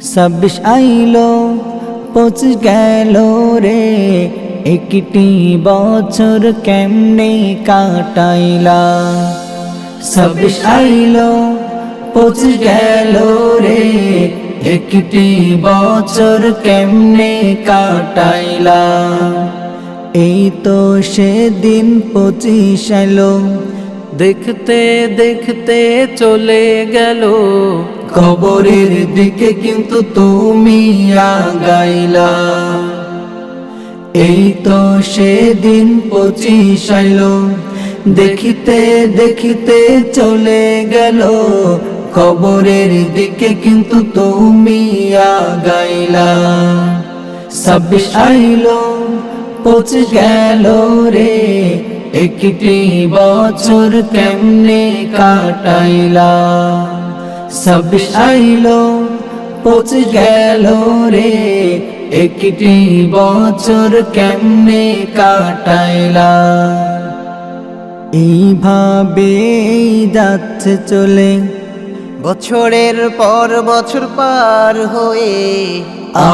26 আইলো 25 গেল রে, একটি বছর কেমনে কাটাইলা। 26 আইলো 25 গেল রে, একটি বছর কেমনে কাটাইলা। এই তো সেদিন 25 এলো, দেখতে দেখতে চলে গেল, কবরের দিকে কিন্তু তুমি আগাইলা। এই তো সেদিন 25 আইলো, দেখিতে দেখিতে চলে গেল, কবরের দিকে কিন্তু তুমি আগাইলা। 26 আইলো 25 গেল রে, একটি বছর কেমনে কাটাইলা। 26 আইলো 25 গেল রে, একটি বছর কেমনে কাটাইলা। এইভাবে যাচ্ছে চলে বছরের পর বছর পার হয়ে,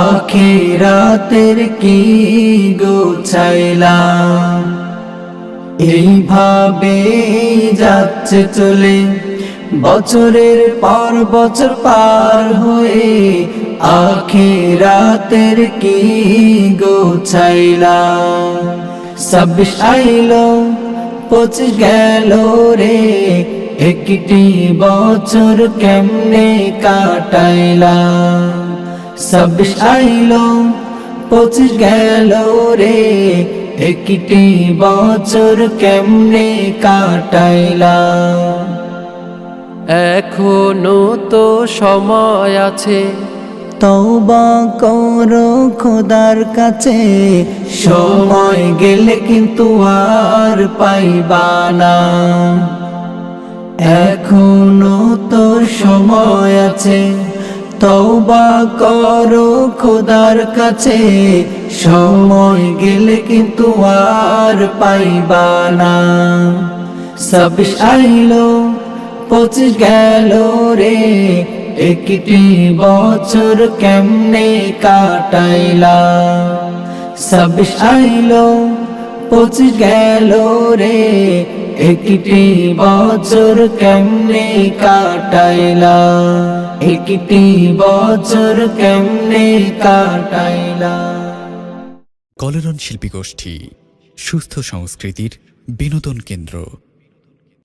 আখিরাতের কি গোছাইলাম। এইভাবে যাচ্ছে চলে বছরের পর বছর পার হয়ে, আখিরাতের কি গোছাইলাম। 26 আইলো 25 গেল রে, একটি বছর কেমনে কাটাইলা। 26 আইলো 25 গেল রে, একটি বছর কেমনে কাটাইলা। এখনো তো সময় আছে, তওবা করো খোদার কাছে, সময় গেলে কিন্তু আর পাইবা না। এখনো তো সময় আছে, তওবা করো খোদার কাছে, সময় গেলে কিন্তু আর পাইবা না। 26 আইলো 25 গেল রে, একটি বছর কেমনে কাটাইলা। 26 আইলো 25 গেল রে, একটি বছর কেমনে কাটাইলা। একটি বছর কেমনে কাটাইলা। কলেরন শিল্পী গোষ্ঠী, সুস্থ সংস্কৃতির বিনোদন কেন্দ্র।